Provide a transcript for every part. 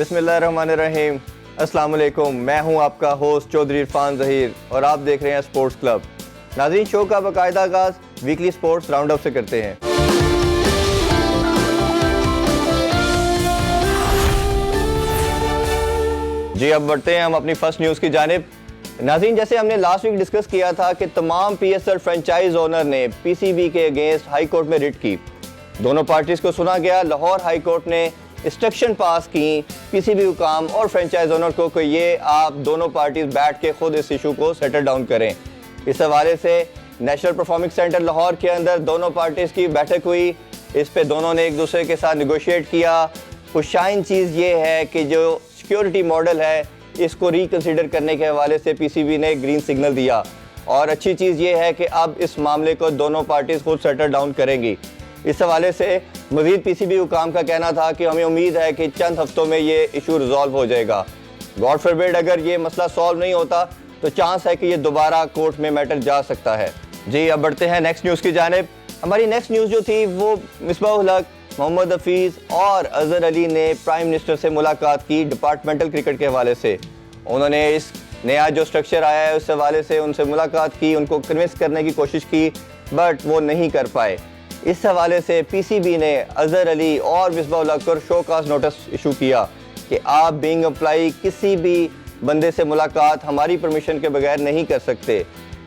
बिस्मिल्लाहिर्रहमानिर्रहीम। अस्सलाम वालेकुम। मैं हूं आपका होस्ट चौधरी इरफान ज़हीर और आप देख रहे हैं स्पोर्ट्स क्लब। नाज़रीन, शो का बाकायदा आगाज़ वीकली स्पोर्ट्स राउंड अप से करते हैं। जी, अब बढ़ते हैं हम अपनी फर्स्ट न्यूज़ की जानिब। नाज़रीन, जैसे हमने लास्ट वीक डिस्कस किया था कि तमाम PSL फ्रेंचाइज ओनर ने PCB के अगेंस्ट हाई कोर्ट में रिट की। दोनों पार्टीज को सुना गया। लाहौर हाई कोर्ट ने इंस्ट्रक्शन पास की PCB हुकाम और फ्रेंचाइज ओनर को कि ये आप दोनों पार्टीज बैठ के खुद इस इशू को सेटल डाउन करें। इस हवाले से नेशनल परफॉर्मिंग सेंटर लाहौर के अंदर दोनों पार्टीज की बैठक हुई। इस पे दोनों ने एक दूसरे के साथ निगोशिएट किया। खुशाइन चीज़ ये है कि जो सिक्योरिटी मॉडल है इसको रिकंसिडर करने के हवाले से PCB ने ग्रीन सिग्नल दिया और अच्छी चीज़ ये है कि अब इस मामले को दोनों पार्टीज खुद सेटल डाउन करेंगी। इस हवाले से मज़ीद PCB हुकाम का कहना था कि हमें उम्मीद है कि चंद हफ्तों में ये इशू रिजॉल्व हो जाएगा। गॉड फॉरबिड अगर ये मसला सॉल्व नहीं होता तो चांस है कि ये दोबारा कोर्ट में मैटर जा सकता है। जी, अब बढ़ते हैं नेक्स्ट न्यूज़ की जानिब। हमारी नेक्स्ट न्यूज़ जो थी वो मिसबाहुल हक, मोहम्मद हफीज़ और अजहर अली ने प्राइम मिनिस्टर से मुलाकात की डिपार्टमेंटल क्रिकेट के हवाले से। उन्होंने इस नया जो स्ट्रक्चर आया है उस हवाले से उनसे मुलाकात की, उनको कन्विंस करने की कोशिश की, बट वो नहीं कर पाए। इस हवाले से PCB ने अजहर अली और मिसबाहुल हक पर शोकाज नोटिस इशू किया कि आप बीइंग एम्प्लॉई किसी भी बंदे से मुलाकात हमारी परमिशन के बगैर नहीं कर सकते।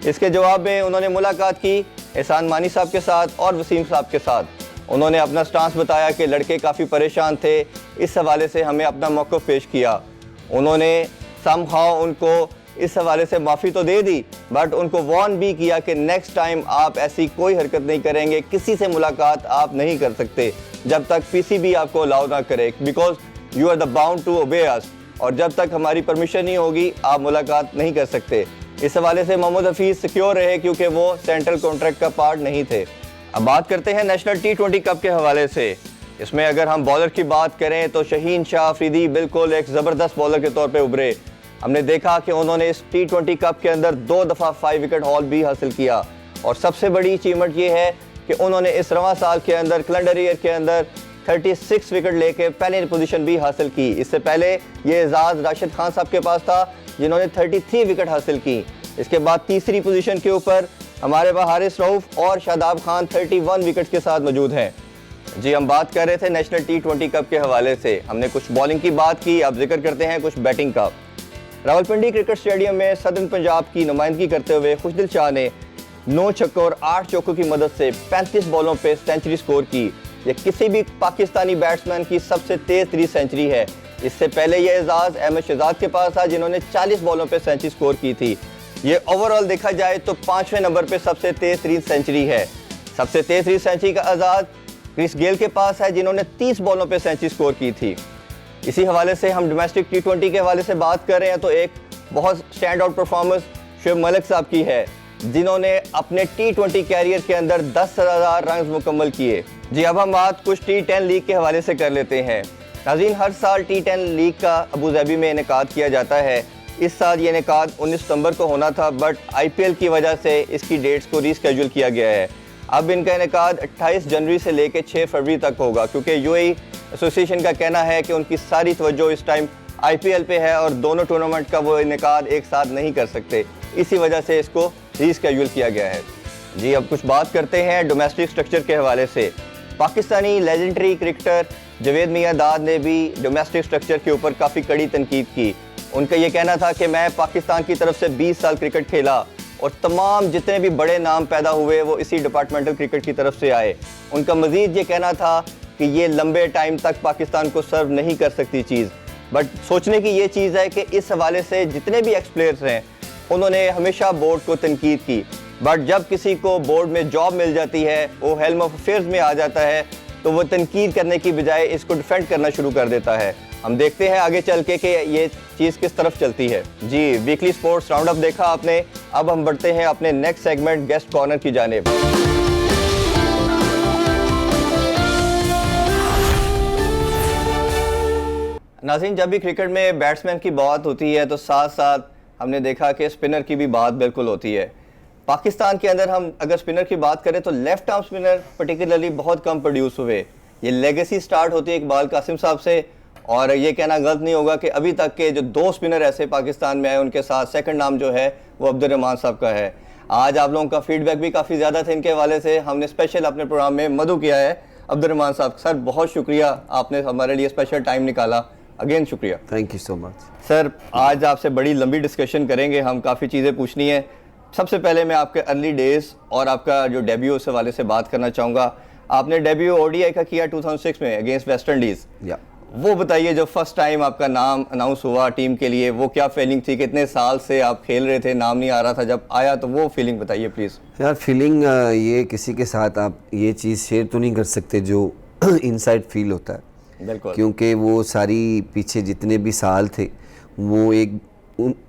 इसके जवाब में उन्होंने मुलाकात की एहसान मानी साहब के साथ और वसीम साहब के साथ। उन्होंने अपना स्टांस बताया कि लड़के काफ़ी परेशान थे, इस हवाले से हमें अपना मौक़िफ़ पेश किया। उन्होंने समहाउ उनको इस हवाले से माफ़ी तो दे दी, बट उनको वार्न भी किया कि नेक्स्ट टाइम आप ऐसी कोई हरकत नहीं करेंगे, किसी से मुलाकात आप नहीं कर सकते जब तक PCB आपको अलाउ ना करे, because you are the bound to obey us, और जब तक हमारी परमिशन नहीं होगी आप मुलाकात नहीं कर सकते। इस हवाले से मोहम्मद हफीज़ सिक्योर रहे क्योंकि वो सेंट्रल कॉन्ट्रैक्ट का पार्ट नहीं थे। अब बात करते हैं नेशनल T20 कप के हवाले से। इसमें अगर हम बॉलर की बात करें तो शहीन शाह अफरीदी बिल्कुल एक ज़बरदस्त बॉलर के तौर पे उभरे। हमने देखा कि उन्होंने इस T20 कप के अंदर 2 दफ़ा 5 विकेट हॉल भी हासिल किया और सबसे बड़ी अचीवमेंट ये है कि उन्होंने इस रवां साल के अंदर कैलेंडर ईयर के अंदर 36 विकेट लेके पहली पोजीशन भी हासिल की। इससे पहले ये एजाज़ राशिद खान साहब के पास था जिन्होंने 33 विकेट हासिल की। इसके बाद तीसरी पोजीशन के ऊपर हमारे पास हारिस रऊफ और शादाब खान 31 विकेट्स के साथ मौजूद हैं। जी, हम बात कर रहे थे नेशनल T20 कप के हवाले से। हमने कुछ बॉलिंग की बात की, अब जिक्र करते हैं कुछ बैटिंग का। रावलपिंडी क्रिकेट स्टेडियम में सदर्न पंजाब की नुमाइंदगी करते हुए खुशदिल शाह ने 9 छक्कों और 8 चौकों की मदद से 35 बॉलों पे सेंचुरी स्कोर की। यह किसी भी पाकिस्तानी बैट्समैन की सबसे तेज तरीन सेंचुरी है। इससे पहले यह एजाज़ अहमद शहजाद के पास था जिन्होंने 40 बॉलों पे सेंचुरी स्कोर की थी। ये ओवरऑल देखा जाए तो 5वें नंबर पे सबसे तेज तरीन सेंचुरी है। सबसे तेज तरीन सेंचुरी का आज़ाद क्रिस गेल के पास है जिन्होंने 30 बॉलों पे सेंचुरी स्कोर की थी। इसी हवाले से हम डोमेस्टिक T20 के हवाले से बात कर रहे हैं तो एक बहुत stand out performance Shoaib Malik साहब की है जिन्होंने अपने T20 कैरियर के अंदर 10,000 रन मुकम्मल किए। जी, अब हम बात कुछ T10 लीग के हवाले से कर लेते हैं। नाज़रीन, हर साल T10 लीग का अबू धाबी में इनेकाद किया जाता है। इस साल ये इनेकाद 19 सितंबर को होना था, बट IPL की वजह से इसकी डेट्स को रीस्केड्यूल किया गया है। अब इनका इनेकाद 28 जनवरी से लेकर 6 फरवरी तक होगा क्योंकि UAE एसोसिएशन का कहना है कि उनकी सारी तवज्जो इस टाइम IPL पे है और दोनों टूर्नामेंट का वो इनेकाद एक साथ नहीं कर सकते, इसी वजह से इसको रीस्केड्यूल किया गया है। जी, अब कुछ बात करते हैं डोमेस्टिक स्ट्रक्चर के हवाले से। पाकिस्तानी लेजेंडरी क्रिकेटर जवेद मियां दाद ने भी डोमेस्टिक स्ट्रक्चर के ऊपर काफ़ी कड़ी तनकीद की। उनका ये कहना था कि मैं पाकिस्तान की तरफ से 20 साल क्रिकेट खेला और तमाम जितने भी बड़े नाम पैदा हुए वो इसी डिपार्टमेंटल क्रिकेट की तरफ से आए। उनका मज़ीद ये कहना था कि ये लंबे टाइम तक पाकिस्तान को सर्व नहीं कर सकती चीज़, बट सोचने की ये चीज़ है कि इस हवाले से जितने भी एक्स प्लेयर्स हैं उन्होंने हमेशा बोर्ड को तनकीद की, बट जब किसी को बोर्ड में जॉब मिल जाती है, वो हेल्म ऑफ अफेयर्स में आ जाता है, तो वो तनकीद करने की बजाय इसको डिफेंड करना शुरू कर देता है। हम देखते हैं आगे चल के कि ये चीज़ किस तरफ चलती है। जी, वीकली स्पोर्ट्स राउंड अप देखा आपने। अब हम बढ़ते हैं अपने नेक्स्ट सेगमेंट गेस्ट कॉर्नर की जानिब। नाज़रीन, जब भी क्रिकेट में बैट्समैन की बात होती है तो साथ साथ हमने देखा कि स्पिनर की भी बात बिल्कुल होती है। पाकिस्तान के अंदर हम अगर स्पिनर की बात करें तो लेफ्ट आर्म स्पिनर पर्टिकुलरली बहुत कम प्रोड्यूस हुए। ये लेगेसी स्टार्ट होती है इकबाल कासिम साहब से और ये कहना गलत नहीं होगा कि अभी तक के जो 2 स्पिनर ऐसे पाकिस्तान में आए उनके साथ सेकंड नाम जो है वो अब्दुल रहमान साहब का है। आज आप लोगों का फीडबैक भी काफ़ी ज़्यादा था इनके हवाले से, हमने स्पेशल अपने प्रोग्राम में मदु किया है अब्दुल रहमान साहब। सर बहुत शुक्रिया, आपने हमारे लिए स्पेशल टाइम निकाला, अगेन शुक्रिया। Thank you so much sir. आज आपसे बड़ी लंबी डिस्कशन करेंगे, हम काफ़ी चीज़ें पूछनी है। सबसे पहले मैं आपके अर्ली डेज और आपका जो डेब्यू उस हवाले से बात करना चाहूँगा। आपने डेब्यू ओडीआई का किया 2006 में अगेंस्ट वेस्ट इंडीज़। वो बताइए, जो फर्स्ट टाइम आपका नाम अनाउंस हुआ टीम के लिए, वो क्या फीलिंग थी? कितने साल से आप खेल रहे थे, नाम नहीं आ रहा था, जब आया तो वो फीलिंग बताइए प्लीज़। यार फीलिंग ये किसी के साथ आप ये चीज़ शेयर तो नहीं कर सकते जो इनसाइड फील होता है। बिल्कुल। क्योंकि वो सारी पीछे जितने भी साल थे वो एक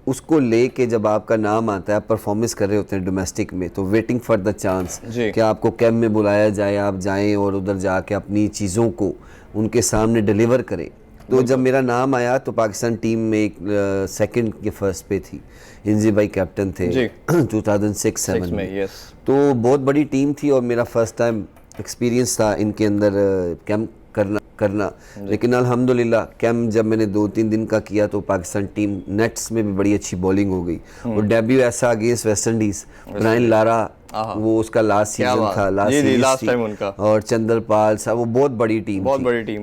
उसको लेके जब आपका नाम आता है, आप परफॉर्मेंस कर रहे होते हैं डोमेस्टिक में, तो वेटिंग फॉर द चांस कि आपको कैंप में बुलाया जाए, आप जाएं और उधर जाके अपनी चीज़ों को उनके सामने डिलीवर करें। तो जब मेरा नाम आया तो पाकिस्तान टीम में एक सेकंड के फर्स्ट पे थी, इंजी भाई कैप्टन थे 2006-07 में। तो बहुत बड़ी टीम थी और मेरा फर्स्ट टाइम एक्सपीरियंस था इनके अंदर कैंप करना। लेकिन अल्हम्दुलिल्लाह कैंप जब मैंने 2-3 दिन का किया तो पाकिस्तान टीम नेट्स में भी बड़ी अच्छी बॉलिंग हो गई। और डेब्यू ऐसा against West Indies, Brian Lara वो उसका लास्ट सीजन था, लास्ट टाइम उनका, और चंद्रपाल साहब, वो बहुत बड़ी टीम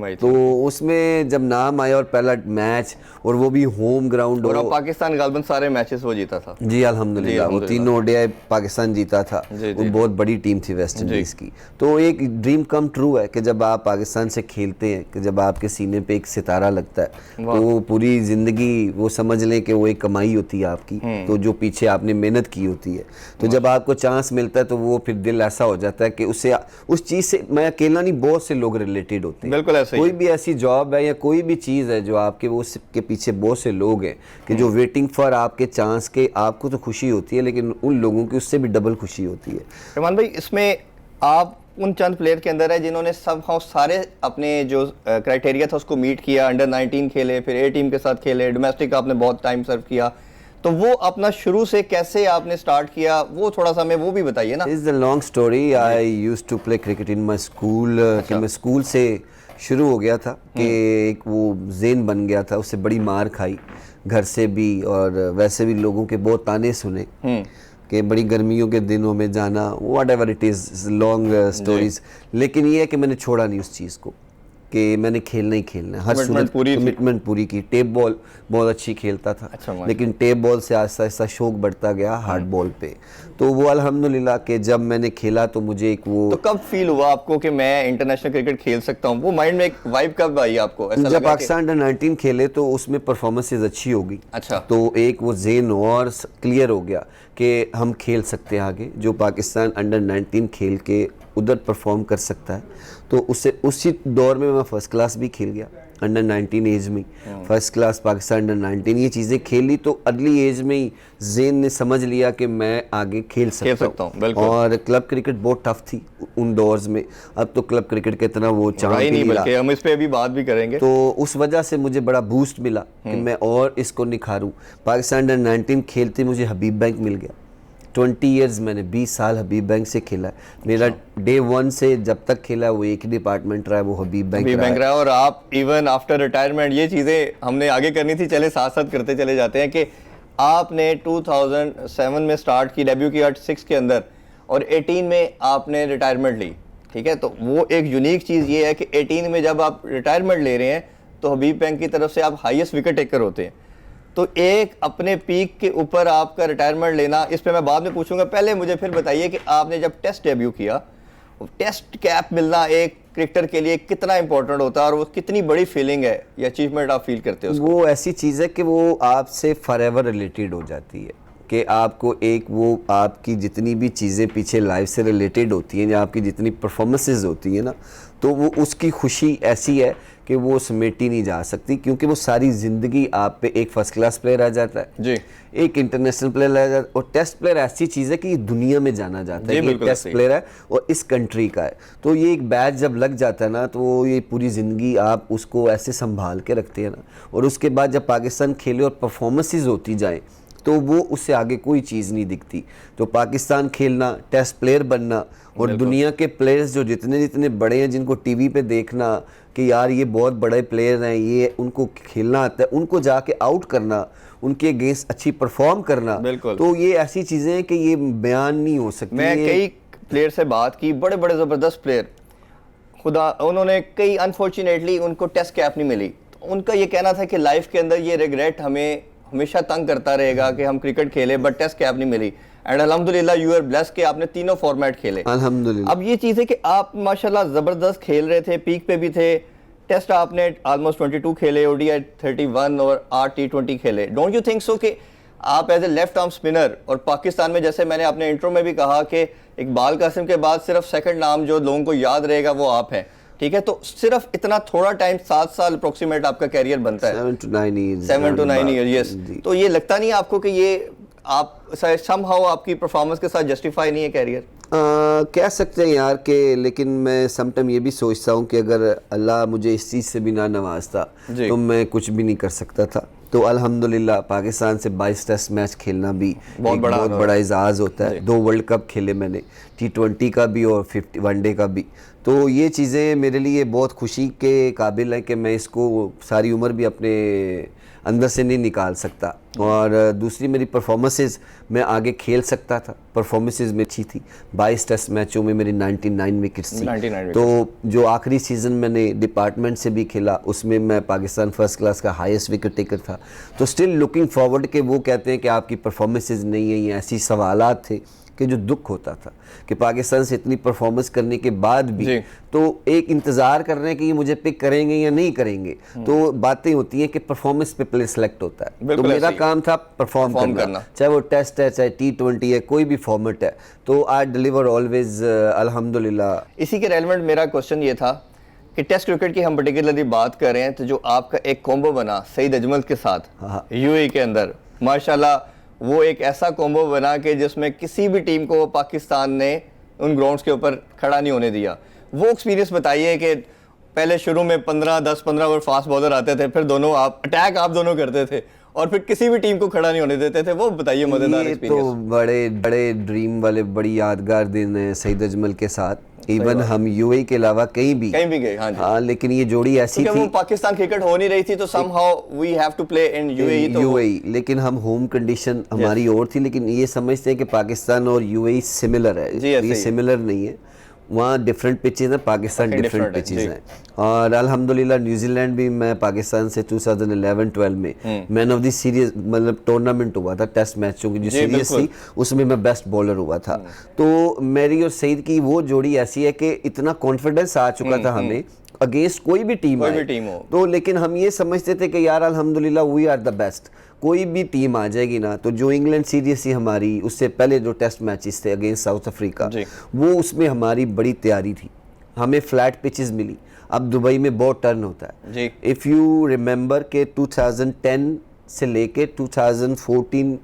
आई थी। तो उसमें जब नाम आया और पहला मैच, और वो भी होम ग्राउंड, और पाकिस्तान गालबन सारे मैचेस वो जीता था। जी अल्हम्दुलिल्लाह, वो 3 ओडीआई पाकिस्तान जीता था। वो बहुत बड़ी टीम थी वेस्ट इंडीज की। तो एक ड्रीम कम ट्रू है कि जब आप पाकिस्तान से खेलते हैं, कि जब आपके सीने पे एक सितारा लगता है, तो वो पूरी जिंदगी वो समझ लें कि वो एक कमाई होती है आपकी, तो जो पीछे आपने मेहनत की होती है। तो जब आपको चांस मिलता है तो वो फिर दिल ऐसा हो जाता है कि उससे उस चीज़ से, मैं अकेला नहीं, बहुत से लोग रिलेटेड होते हैं। बिल्कुल ऐसे ही। कोई भी ऐसी जॉब है या कोई भी चीज़ है जो आपके, वो उसके पीछे बहुत से लोग हैं कि जो वेटिंग फॉर आपके चांस के। आपको तो खुशी होती है लेकिन उन लोगों की उससे भी डबल खुशी होती है। रहमान भाई, इसमें आप उन चंद प्लेयर के अंदर है जिन्होंने सब सारे अपने जो क्राइटेरिया था उसको मीट किया। अंडर 19 खेले, फिर ए टीम के साथ खेले, डोमेस्टिक आपने बहुत टाइम सर्व किया। तो वो अपना शुरू से कैसे आपने स्टार्ट किया, वो थोड़ा सा हमें वो भी बताइए ना। Is the long story. I used to play cricket in my school. कि मैं स्कूल से शुरू हो गया था कि एक वो जेन बन गया था, उससे बड़ी मार खाई घर से भी और वैसे भी लोगों के बहुत ताने सुने कि बड़ी गर्मियों के दिनों में जाना, what ever it is, long stories. लेकिन ये है कि मैंने छोड़ा नहीं उस चीज़ को, कि मैंने खेलना ही खेलना है। हर कमिटमेंट पूरी की। टेप बॉल बहुत अच्छी खेलता था। लेकिन टेप बॉल से आहिस्ता आहिस्ता शौक बढ़ता गया हार्ड बॉल पे। तो वो अल्हम्दुलिल्लाह कि जब मैंने खेला तो मुझे एक वो, तो कब फील हुआ आपको कि मैं इंटरनेशनल क्रिकेट खेल सकता हूँ? वो माइंड में एक वाइब कब आई आपको? ऐसा जब पाकिस्तान अंडर 19 खेले तो उसमें परफॉर्मेंसेज अच्छी हो गई। अच्छा। तो एक वो जेन और क्लियर हो गया कि हम खेल सकते हैं आगे। जो पाकिस्तान अंडर 19 खेल के उधर परफॉर्म कर सकता है, तो उससे उसी दौर में मैं फर्स्ट क्लास भी खेल गया अंडर 19 एज में। फर्स्ट क्लास पाकिस्तान अंडर 19 ये चीज़ें खेली, तो अर्ली एज में ही जेन ने समझ लिया कि मैं आगे खेल सकता हूँ। और क्लब क्रिकेट बहुत टफ थी उन दौर्स में। अब तो क्लब क्रिकेट के इतना वो चांस नहीं मिला, हम इस पे अभी बात भी करेंगे। तो उस वजह से मुझे बड़ा बूस्ट मिला कि मैं और इसको निखारूं। पाकिस्तान अंडर 19 खेलते मुझे हबीब बैंक मिल गया। 20 ईयर्स मैंने 20 साल हबीब बैंक से खेला है। मेरा डे 1 से जब तक खेला है वो एक ही डिपार्टमेंट रहा है, वो हबीब बैंक रहा है। और आप इवन आफ्टर रिटायरमेंट, ये चीज़ें हमने आगे करनी थी, चले साथ साथ करते चले जाते हैं, कि आपने 2007 में स्टार्ट की, डेब्यू किया 6 के अंदर, और 18 में आपने रिटायरमेंट ली। ठीक है, तो वो एक यूनिक चीज़ ये है कि 18 में जब आप रिटायरमेंट ले रहे हैं तो हबीब बैंक की तरफ से आप हाईएस्ट विकेट टेकर होते हैं। तो एक अपने पीक के ऊपर आपका रिटायरमेंट लेना, इस पे मैं बाद में पूछूंगा। पहले मुझे फिर बताइए कि आपने जब टेस्ट डेब्यू किया, टेस्ट कैप मिलना एक क्रिकेटर के लिए कितना इंपॉर्टेंट होता है, और वो कितनी बड़ी फीलिंग है या अचीवमेंट आप फील करते हो? वो ऐसी चीज़ है कि वो आपसे फॉरएवर रिलेटेड हो जाती है, कि आपको एक वो आपकी जितनी भी चीज़ें पीछे लाइफ से रिलेटेड होती हैं या आपकी जितनी परफॉर्मेंसेज होती हैं ना, तो वो उसकी खुशी ऐसी है कि वो समेटी नहीं जा सकती, क्योंकि वो सारी ज़िंदगी आप पे एक फर्स्ट क्लास प्लेयर आ जाता है जी, एक इंटरनेशनल प्लेयर आ जाता है। और टेस्ट प्लेयर ऐसी चीज़ है कि ये दुनिया में जाना जाता है कि टेस्ट प्लेयर है और इस कंट्री का है। तो ये एक बैच जब लग जाता है ना, तो ये पूरी ज़िंदगी आप उसको ऐसे संभाल के रखते हैं ना। और उसके बाद जब पाकिस्तान खेले और परफॉर्मेंसेज होती जाएँ तो वो उससे आगे कोई चीज़ नहीं दिखती। तो पाकिस्तान खेलना, टेस्ट प्लेयर बनना, और दुनिया के प्लेयर्स जो जितने जितने बड़े हैं जिनको टीवी पे देखना, कि यार ये बहुत बड़े प्लेयर हैं, ये उनको खेलना आता है, उनको जाके आउट करना, उनके अगेंस्ट अच्छी परफॉर्म करना, तो ये ऐसी चीज़ें हैं कि ये बयान नहीं हो सकती। मैं कई प्लेयर से बात की, बड़े बड़े ज़बरदस्त प्लेयर, खुदा उन्होंने कई अनफॉर्चुनेटली उनको टेस्ट कैप नहीं मिली, तो उनका ये कहना था कि लाइफ के अंदर ये रिग्रेट हमें हमेशा तंग करता रहेगा कि हम क्रिकेट खेले बट टेस्ट कैप नहीं मिली। एंड अल्हम्दुलिल्लाह यू आर ब्लेस्ड कि आपने तीनों फॉर्मेट खेले अल्हम्दुलिल्लाह। अब ये चीज़ है कि आप माशाल्लाह ज़बरदस्त खेल रहे थे, पीक पे भी थे, टेस्ट आपने ऑलमोस्ट 22 खेले, ओडीआई 31 और 8 T20 खेले। डोंट यू थिंक सो कि आप as a left arm spinner, और पाकिस्तान में जैसे मैंने अपने इंट्रो में भी कहा कि इकबाल कासिम के बाद सिर्फ सेकंड नाम जो लोगों को याद रहेगा वो आप हैं, ठीक है, तो सिर्फ इतना थोड़ा टाइम, 7 साल अप्रोक्सीमेट आपका कैरियर बनता है, 7 to 9 years, 7 to 9 years, yes. तो ये लगता नहीं है आपको कि ये आप समहाउ आपकी परफॉर्मेंस के साथ जस्टिफाई नहीं है कैरियर? कह सकते हैं यार कि, लेकिन मैं समटाइम ये भी सोचता हूँ कि अगर अल्लाह मुझे इस चीज़ से भी ना नवाजता तो मैं कुछ भी नहीं कर सकता था। तो अल्हम्दुलिल्लाह पाकिस्तान से 22 टेस्ट मैच खेलना भी बहुत बड़ा एजाज़ होता है। 2 वर्ल्ड कप खेले मैंने, T20 का भी और 50 वनडे का भी, तो ये चीज़ें मेरे लिए बहुत खुशी के काबिल हैं कि मैं इसको सारी उम्र भी अपने अंदर से नहीं निकाल सकता। और दूसरी मेरी परफॉर्मेंसेस, मैं आगे खेल सकता था, परफॉर्मेंसेस में अच्छी थी। 22 टेस्ट मैचों में मेरी 99 विकेट्स थी, तो जो आखिरी सीज़न मैंने डिपार्टमेंट से भी खेला उसमें मैं पाकिस्तान फर्स्ट क्लास का हाईएस्ट विकेट टेकर था। तो स्टिल लुकिंग फॉरवर्ड के वो कहते हैं कि आपकी परफॉर्मेंसेस नहीं है, ये ऐसी सवालात थे कि जो दुख होता था कि पाकिस्तान से इतनी परफॉर्मेंस करने के बाद भी तो एक इंतज़ार कर रहे हैं कि ये मुझे पिक करेंगे या नहीं करेंगे। तो बातें होती हैं कि परफॉर्मेंस पे प्लेयर सेलेक्ट होता है, तो मेरा काम था परफॉर्म करना, चाहे वो टेस्ट है, चाहे T20 है, कोई भी फॉर्मेट है, तो आई डिलीवर ऑलवेज अल्हम्दुलिल्लाह। इसी के रेलेवेंट मेरा क्वेश्चन ये था कि टेस्ट क्रिकेट की हम पर्टिकुलरली बात कर रहे हैं, तो जो आपका एक कॉम्बो बना सईद अजमल के साथ यूएई के अंदर, माशाल्लाह वो एक ऐसा कॉम्बो बना कि जिसमें किसी भी टीम को पाकिस्तान ने उन ग्राउंड्स के ऊपर खड़ा नहीं होने दिया। वो एक्सपीरियंस बताइए कि पहले शुरू में 15-10-15 ओवर फास्ट बॉलर आते थे, फिर दोनों अटैक आप दोनों करते थे और फिर किसी भी टीम को खड़ा नहीं होने देते थे, वो बताइए मजेदार एक्सपीरियंस। तो बड़े बड़े ड्रीम वाले बड़ी यादगार दिन है सईद अजमल के साथ। इवन हम यूएई के अलावा कहीं भी गए, हाँ, लेकिन ये जोड़ी ऐसी थी, पाकिस्तान क्रिकेट हो नहीं रही थी तो somehow we have to play in UAE, लेकिन हम होम कंडीशन हमारी और थी, लेकिन ये समझते हैं कि पाकिस्तान और यूएई सिमिलर है, ये सिमिलर नहीं है, वहाँ डिफरेंट पिचेज हैं, पाकिस्तान डिफरेंट पिचेज हैं। और अल्हम्दुलिल्लाह न्यूजीलैंड भी मैं पाकिस्तान से 2011-12 में मैन ऑफ द सीरीज, मतलब टूर्नामेंट हुआ था टेस्ट मैचों की जो सीरीज थी, उसमें मैं बेस्ट बॉलर हुआ था। तो मेरी और सईद की वो जोड़ी ऐसी है कि इतना कॉन्फिडेंस आ चुका था हमें अगेंस्ट कोई भी टीम हो, तो लेकिन हम ये समझते थे कि यार अल्हम्दुलिल्लाह वी आर द बेस्ट, कोई भी टीम आ जाएगी ना। तो जो इंग्लैंड सीरीज थी हमारी, उससे पहले जो टेस्ट मैचेस थे अगेंस्ट साउथ अफ्रीका, वो उसमें हमारी बड़ी तैयारी थी, हमें फ्लैट पिचेस मिली। अब दुबई में बहुत टर्न होता है, इफ़ यू रिमेंबर के 2010 से लेके 2014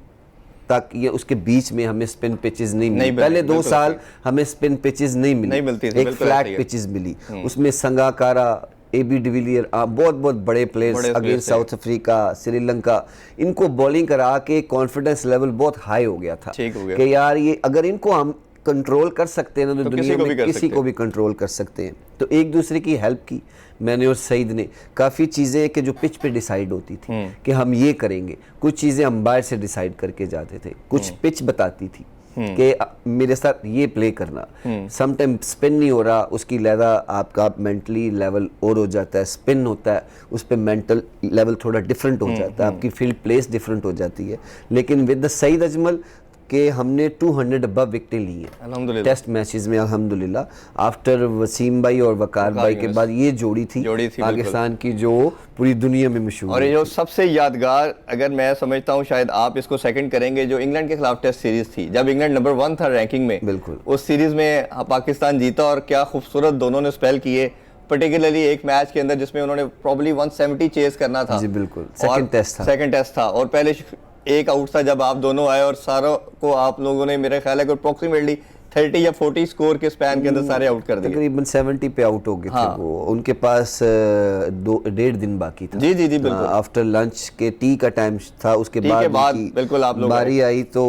तक, ये उसके बीच में हमें स्पिन पिचेस नहीं मिली, पहले 2 साल हमें स्पिन पिचेस नहीं मिलती थी, एक फ्लैट पिचेस मिली, उसमें संगाकारा, AB डिविलियर, बहुत बड़े players against south Africa, Sri Lanka, इनको बॉलिंग करा के कॉन्फिडेंस लेवल बहुत हाई हो गया था कि यार ये अगर इनको हम कंट्रोल कर सकते हैं ना तो दुनिया में किसी को भी कंट्रोल कर सकते हैं। तो एक दूसरे की हेल्प की मैंने और सईद ने, काफ़ी चीज़ें कि जो पिच पे डिसाइड होती थी कि हम ये करेंगे, कुछ चीज़ें अंपायर से डिसाइड करके जाते थे, कुछ पिच बताती थी कि मेरे साथ ये प्ले करना, सम टाइम स्पिन नहीं हो रहा, उसकी लहदा आपका मेंटली लेवल और हो जाता है, स्पिन होता है उस पर मेंटल लेवल थोड़ा डिफरेंट हो जाता है, आपकी फील्ड प्लेस डिफरेंट हो जाती है। लेकिन विद द सईद अजमल कि हमने 200 अबव विकेटें ली हैं टेस्ट मैचेस में अल्हम्दुलिल्लाह। आफ्टर वसीम भाई और वकार भाई के बाद ये जोड़ी थी पाकिस्तान की जो पूरी दुनिया में मशहूर। और ये जो सबसे यादगार, अगर मैं समझता हूँ शायद आप इसको सेकंड करेंगे, जो इंग्लैंड के खिलाफ टेस्ट सीरीज थी, जब इंग्लैंड नंबर 1 था रैंकिंग में, बिल्कुल उस सीरीज में पाकिस्तान जीता और क्या खूबसूरत दोनों ने स्पेल किए, पर्टिकुलरली एक मैच के अंदर जिसमें उन्होंने प्रॉब्ली 170 चेस करना था। जी बिल्कुल, सेकंड टेस्ट था और पहले एक आउट था जब आप दोनों आए और सारों को आप लोगों ने मेरे ख्याल है कि अप्रोक्सीमेटली 30 या 40 स्कोर के स्पैन के अंदर सारे आउट कर दिए, तकरीबन 70 पे आउट हो गए थे वो। उनके पास 1.5 दिन बाकी था। जी बिल्कुल, आफ्टर लंच के टी का टाइम था, उसके बाद बिल्कुल आप लोग बारी आई तो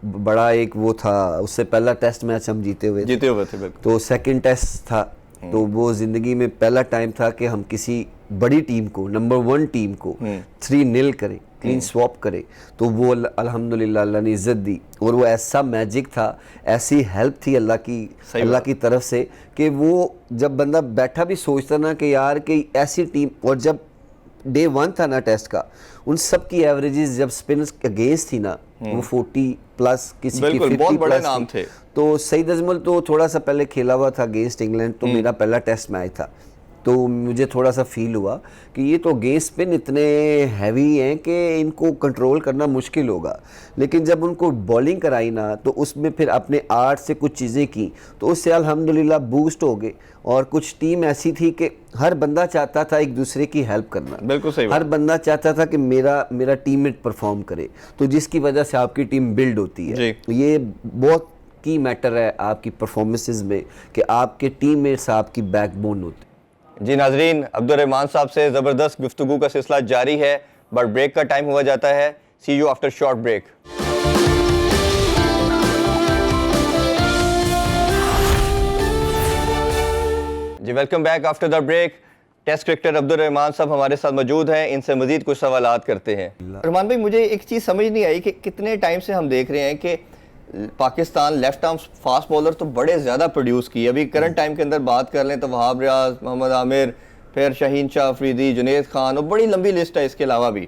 बड़ा एक वो था, उससे पहला टेस्ट मैच हम जीते हुए थे बिल्कुल। तो सेकंड टेस्ट था तो वो ज़िंदगी में पहला टाइम था कि हम किसी बड़ी टीम को, नंबर 1 टीम को 3-0 करें, क्लीन स्वॉप करे। तो वो अल्हम्दुलिल्लाह अल्लाह ने इज़्ज़त दी, और वो ऐसा मैजिक था, ऐसी हेल्प थी अल्लाह की तरफ से कि वो जब बंदा बैठा भी सोचता ना कि यार कि ऐसी टीम, और जब डे 1 था ना टेस्ट का, उन सब की एवरेजेस जब स्पिनर्स अगेंस्ट थी ना, वो 40 प्लस, किसी की 50 बहुत बड़े प्लस नाम थे। तो सईद अजमल तो थोड़ा सा पहले खेला हुआ था अगेंस्ट इंग्लैंड, तो मेरा पहला टेस्ट मैच था, तो मुझे थोड़ा सा फील हुआ कि ये तो अगेंस्ट स्पिन इतने हैवी हैं कि इनको कंट्रोल करना मुश्किल होगा। लेकिन जब उनको बॉलिंग कराई ना, तो उसमें फिर अपने आर्ट से कुछ चीज़ें की, तो उससे अल्हम्दुलिल्लाह बूस्ट हो गए। और कुछ टीम ऐसी थी कि हर बंदा चाहता था एक दूसरे की हेल्प करना, बिल्कुल सही, हर बंदा चाहता था कि मेरा टीममेट परफॉर्म करे, तो जिसकी वजह से आपकी टीम बिल्ड होती है। ये बहुत की मैटर है आपकी परफॉर्मेंसेस में कि आपके टीममेट्स आपकी बैकबोन होते हैं। जी नाजरीन, अब्दुल रहमान साहब से ज़बरदस्त गुफ्तगू का सिलसिला जारी है, बट ब्रेक का टाइम हुआ जाता है। See you after short break. जी welcome back after the break. Test cricketer Abdul Rahman साहब हमारे साथ मौजूद हैं, इनसे मजीद कुछ सवालात करते हैं। रहमान भाई, मुझे एक चीज़ समझ नहीं आई कि कितने टाइम से हम देख रहे हैं कि Pakistan left arm fast bowler तो बड़े ज़्यादा प्रोड्यूस किए। अभी करंट टाइम के अंदर बात कर लें तो वहाब रियाज, मोहम्मद आमिर, फिर शाहीन शाह अफरीदी, जुनेद खान, और बड़ी लंबी लिस्ट है इसके अलावा भी।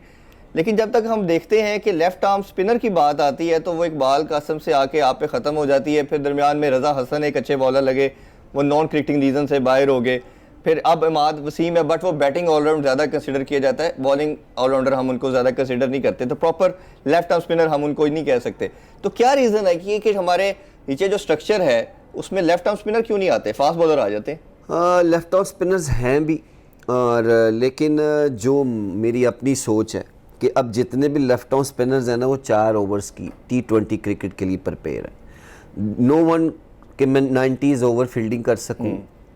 लेकिन जब तक हम देखते हैं कि लेफ्ट आर्म स्पिनर की बात आती है तो वो इकबाल कासम से आके आप पे ख़त्म हो जाती है। फिर दरमियान में रज़ा हसन एक अच्छे बॉलर लगे, वो नॉन क्रिकेटिंग रीज़न से बाहर हो गए। फिर अब इमाद वसीम है, बट वो बैटिंग ऑलराउंड ज़्यादा कंसिडर किया जाता है, बॉलिंग ऑलराउंडर हम उनको ज़्यादा कंसिडर नहीं करते, तो प्रॉपर लेफ्ट आर्म स्पिनर हम उनको नहीं कह सकते। तो क्या रीज़न है कि हमारे नीचे जो स्ट्रक्चर है उसमें लेफ्ट आर्म स्पिनर क्यों नहीं आते, फास्ट बॉलर आ जाते हैं? लेफ्ट आर्म स्पिनर्स हैं भी, और लेकिन जो मेरी अपनी सोच है कि अब जितने भी लेफ्ट आर्म स्पिनर्स हैं ना, वो 4 ओवर्स की T20 क्रिकेट के लिए प्रिपेयर है। नो वन कि मैं 90 ओवर फील्डिंग कर सकूं,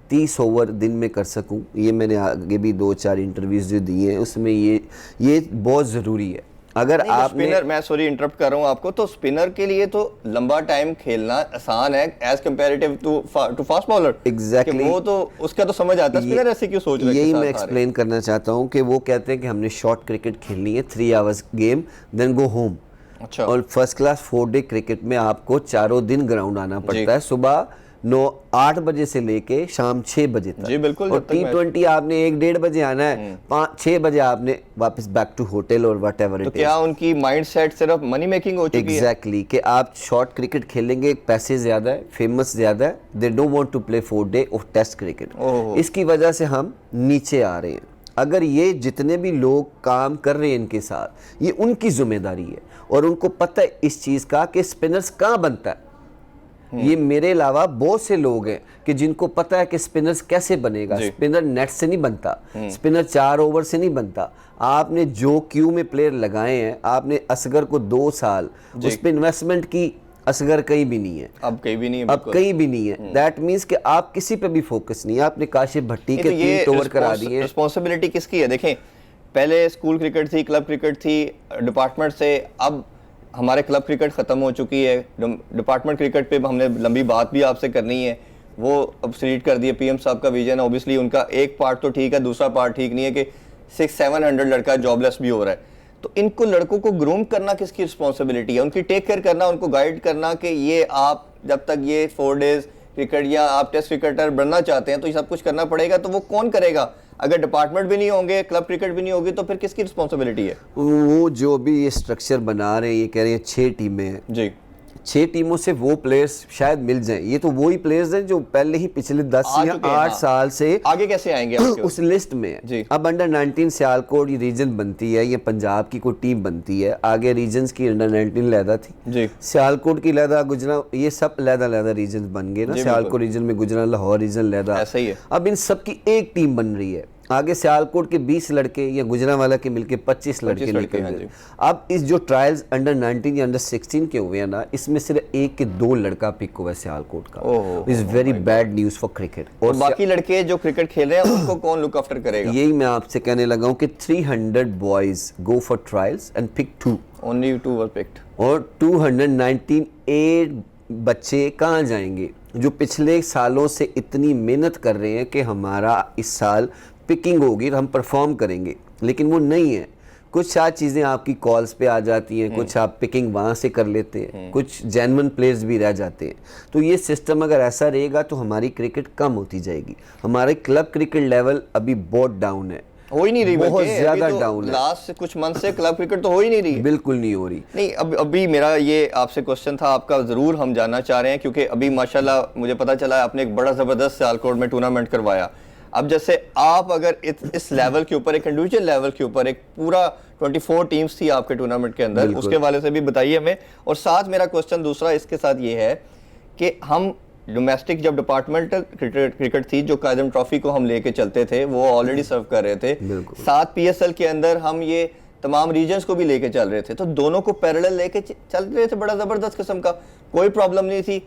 30 ओवर दिन में कर सकूं। ये मैंने आगे भी 2-4 इंटरव्यूज जो दिए हैं उसमें ये बहुत ज़रूरी है। अगर आप स्पिनर, मैं सॉरी इंटरप्ट कर रहा हूँ आपको, तो स्पिनर के लिए तो लंबा टाइम खेलना आसान है as comparative to fast bowler. Exactly, वो तो उसका तो समझ आता है, स्पिनर ऐसे क्यों सोच रहे हैं? यही मैं एक्सप्लेन करना चाहता हूँ कि वो कहते हैं कि हमने शॉर्ट क्रिकेट खेलनी है, 3 hours game, then go home. अच्छा। और फर्स्ट क्लास 4 डे क्रिकेट में आपको 4 दिन ग्राउंड आना पड़ता है, सुबह 8 बजे से लेके शाम 6 बजे तक। जी बिल्कुल। और T20 आपने 1-1:30 बजे आना है, 5-6 बजे आपने वापस बैक टू होटल और वट एवर। तो क्या उनकी माइंडसेट सिर्फ मनी मेकिंग हो चुकी है? एग्जैक्टली, कि आप शॉर्ट क्रिकेट खेलेंगे, पैसे ज्यादा है, फेमस ज्यादा है, they don't want to play 4 day of test cricket. इसकी वजह से हम नीचे आ रहे हैं। अगर ये जितने भी लोग काम कर रहे हैं इनके साथ, ये उनकी जिम्मेदारी है, और उनको पता है इस चीज़ का कि स्पिनर्स कहाँ बनता है। ये मेरे अलावा बहुत से लोग हैं कि जिनको पता है कि स्पिनर्स कैसे बनेगा। स्पिनर नेट से नहीं बनता, स्पिनर 4 ओवर से नहीं बनता। आपने जो क्यू में प्लेयर लगाए हैं, आपने असगर को 2 साल उस पर इन्वेस्टमेंट की, असगर कहीं भी नहीं है, अब कहीं भी नहीं है, अब कहीं भी नहीं है। दैट मीन्स कि आप किसी पे भी फोकस नहीं है। आपने काशिफ भट्टी के 3 ओवर करा दिए। रिस्पॉन्सिबिलिटी किसकी है? देखें, पहले स्कूल क्रिकेट थी, क्लब क्रिकेट थी डिपार्टमेंट से, अब हमारे क्लब क्रिकेट ख़त्म हो चुकी है। डिपार्टमेंट क्रिकेट पे हमने लंबी बात भी आपसे करनी है, वो अब सलीट कर दिए। पीएम साहब का विजन है, ऑब्वियसली उनका एक पार्ट तो ठीक है, दूसरा पार्ट ठीक नहीं है कि 600-700 लड़का जॉबलेस भी हो रहा है। तो इनको लड़कों को ग्रूम करना किसकी रिस्पॉन्सिबिलिटी है? उनकी टेक केयर करना, उनको गाइड करना कि ये आप जब तक ये 4 डेज क्रिकेट या आप टेस्ट क्रिकेटर बनना चाहते हैं तो ये सब कुछ करना पड़ेगा। तो वो कौन करेगा? अगर डिपार्टमेंट भी नहीं होंगे, क्लब क्रिकेट भी नहीं होगी, तो फिर किसकी रिस्पॉन्सिबिलिटी है? वो जो भी ये स्ट्रक्चर बना रहे हैं, ये कह रहे हैं 6 टीमें हैं जी, 6 टीमों से वो प्लेयर्स शायद मिल जाएं। ये तो वही प्लेयर्स हैं जो पहले ही पिछले 10 या 8 साल से आगे कैसे आएंगे उस लिस्ट में है। अब अंडर 19 सियालकोट ये रीजन बनती है, ये पंजाब की कोई टीम बनती है। आगे रीजन्स की अंडर 19 लहदा थी जी, सियालकोट की लहदा, गुजरा, ये सब लहदा रीजन बन गए ना। सियालकोट रीजन में गुजरा, लाहौर रीजन, लहदा, ऐसा ही है। अब इन सब की एक टीम बन रही है। आगे सियालकोट के 20 लड़के या गुजरांवाला के मिलके 25 लड़के निकल गए। अब इस जो ट्रायल्स अंडर 19 या अंडर 16 के हुए हैं ना, इसमें सिर्फ 1 के 2 लड़का पिक हुआ है सियालकोट का। Is very bad news for cricket. और बाकी लड़के जो क्रिकेट खेल रहे हैं उनको कौन लुक आफ्टर करेगा? यही मैं आपसे कहने लगा हूं कि 300 boys go for trials and pick 2, only 2 were picked, और 298 बच्चे कहाँ जाएंगे? जो पिछले सालों से इतनी मेहनत कर रहे हैं कि हमारा इस साल पिकिंग होगी, हम परफॉर्म करेंगे, लेकिन वो नहीं है। कुछ शायद चीज़ें आपकी कॉल्स पे आ जाती हैं, कुछ आप पिकिंग वहाँ से कर लेते हैं, कुछ जेन्युइन प्लेयर्स भी रह जाते हैं। तो ये सिस्टम अगर ऐसा रहेगा तो हमारी क्रिकेट कम होती जाएगी। हमारे क्लब क्रिकेट लेवल अभी बहुत डाउन है, हो ही नहीं रही, बहुत ज्यादा डाउन है। लास्ट कुछ मंथ से क्लब क्रिकेट तो हो ही नहीं रही, बिल्कुल नहीं हो रही। नहीं अभी मेरा ये आपसे क्वेश्चन था, आपका जरूर हम जानना चाह रहे हैं, क्योंकि अभी माशाल्लाह मुझे पता चला है आपने एक बड़ा जबरदस्त सियालकोट में टूर्नामेंट करवाया। अब जैसे आप अगर इस लेवल के ऊपर, एक इंडिविजुअल लेवल के ऊपर, एक पूरा 24 टीम्स थी आपके टूर्नामेंट के अंदर, उसके वाले से भी बताइए हमें। और साथ मेरा क्वेश्चन दूसरा इसके साथ ये है कि हम डोमेस्टिक जब डिपार्टमेंटल क्रिकेट थी, जो कायदम ट्रॉफी को हम लेके चलते थे, वो ऑलरेडी सर्व कर रहे थे, साथ पीएसएल के अंदर हम ये तमाम रीजन्स को भी लेके चल रहे थे, तो दोनों को पैरेलल लेके चल रहे थे, बड़ा जबरदस्त किस्म का, कोई प्रॉब्लम नहीं थी।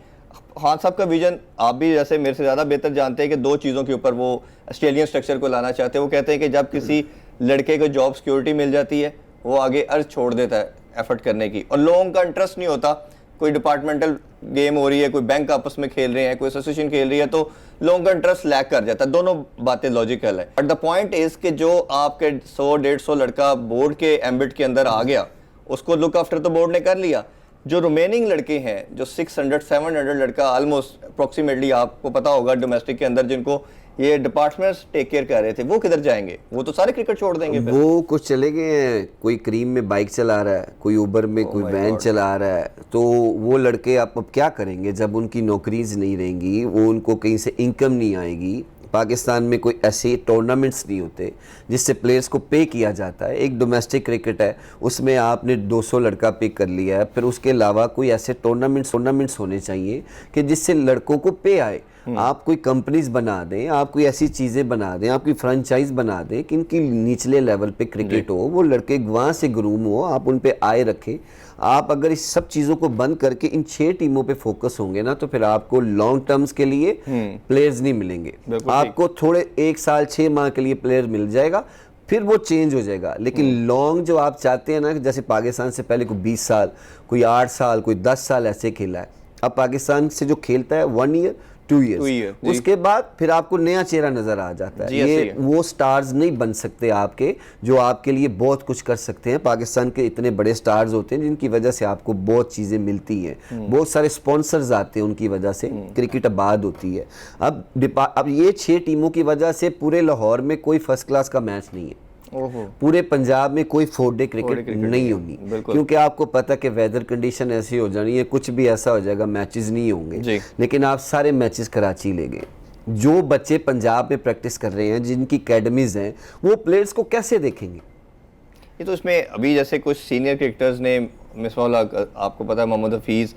खान साहब का विजन आप भी जैसे मेरे से ज़्यादा बेहतर जानते हैं कि दो चीज़ों के ऊपर वो ऑस्ट्रेलियन स्ट्रक्चर को लाना चाहते हैं। वो कहते हैं कि जब किसी लड़के को जॉब सिक्योरिटी मिल जाती है, वो आगे अर्ज छोड़ देता है एफर्ट करने की, और लोगों का इंटरेस्ट नहीं होता। कोई डिपार्टमेंटल गेम हो रही है, कोई बैंक आपस में खेल रहे हैं, कोई एसोसिएशन खेल रही है, तो लोगों का इंटरेस्ट लैक कर जाता है। दोनों बातें लॉजिकल है, बट द पॉइंट इज कि जो आपके 100-150 लड़का बोर्ड के एम्बिट के अंदर आ गया, उसको लुक आफ्टर तो बोर्ड ने कर लिया। जो रिमेनिंग लड़के हैं, जो 600-700 लड़का ऑलमोस्ट अप्रोक्सीमेटली आपको पता होगा डोमेस्टिक के अंदर, जिनको ये डिपार्टमेंट्स टेक केयर कर रहे थे, वो किधर जाएंगे? वो तो सारे क्रिकेट छोड़ देंगे फिर। वो कुछ चले गए हैं, कोई क्रीम में बाइक चला रहा है, कोई उबर में, कोई वैन चला रहा है। तो वो लड़के आप अब क्या करेंगे जब उनकी नौकरीज नहीं रहेंगी, वो उनको कहीं से इनकम नहीं आएगी। पाकिस्तान में कोई ऐसे टूर्नामेंट्स नहीं होते जिससे प्लेयर्स को पे किया जाता है। एक डोमेस्टिक क्रिकेट है, उसमें आपने 200 लड़का पिक कर लिया है, फिर उसके अलावा कोई ऐसे टूर्नामेंट्स होने चाहिए कि जिससे लड़कों को पे आए। आप कोई कंपनीज बना दें, आप कोई ऐसी चीज़ें बना दें, आप कोई फ्रेंचाइज बना दें कि इनकी निचले लेवल पे क्रिकेट हो, वो लड़के वहाँ से ग्रूम हो, आप उन पे आए रखें। आप अगर इस सब चीज़ों को बंद करके इन 6 टीमों पे फोकस होंगे ना, तो फिर आपको लॉन्ग टर्म्स के लिए प्लेयर्स नहीं मिलेंगे। आपको थोड़े 1 साल 6 माह के लिए प्लेयर मिल जाएगा, फिर वो चेंज हो जाएगा। लेकिन लॉन्ग जो आप चाहते हैं ना, जैसे पाकिस्तान से पहले कोई 20 साल, कोई 8 साल, कोई 10 साल ऐसे खेला है। अब पाकिस्तान से जो खेलता है 1 ईयर 2 ईयर, उसके बाद फिर आपको नया चेहरा नजर आ जाता है। ये वो स्टार्स नहीं बन सकते आपके, जो आपके लिए बहुत कुछ कर सकते हैं। पाकिस्तान के इतने बड़े स्टार्स होते हैं जिनकी वजह से आपको बहुत चीज़ें मिलती हैं, बहुत सारे स्पॉन्सर्स आते हैं, उनकी वजह से क्रिकेट आबाद होती है। अब ये 6 टीमों की वजह से पूरे लाहौर में कोई फर्स्ट क्लास का मैच नहीं है, पूरे पंजाब में कोई 4 डे क्रिकेट नहीं होगी, क्योंकि आपको पता कि वेदर कंडीशन ऐसी हो जानी है, कुछ भी ऐसा हो जाएगा, मैचेस नहीं होंगे। लेकिन आप सारे मैचेस कराची ले गए। जो बच्चे पंजाब में प्रैक्टिस कर रहे हैं, जिनकी एकेडमीज हैं, वो प्लेयर्स को कैसे देखेंगे? ये तो इसमें अभी जैसे कुछ सीनियर क्रिकेटर्स ने, मिसबाह आपको पता है, मोहम्मद हफीज़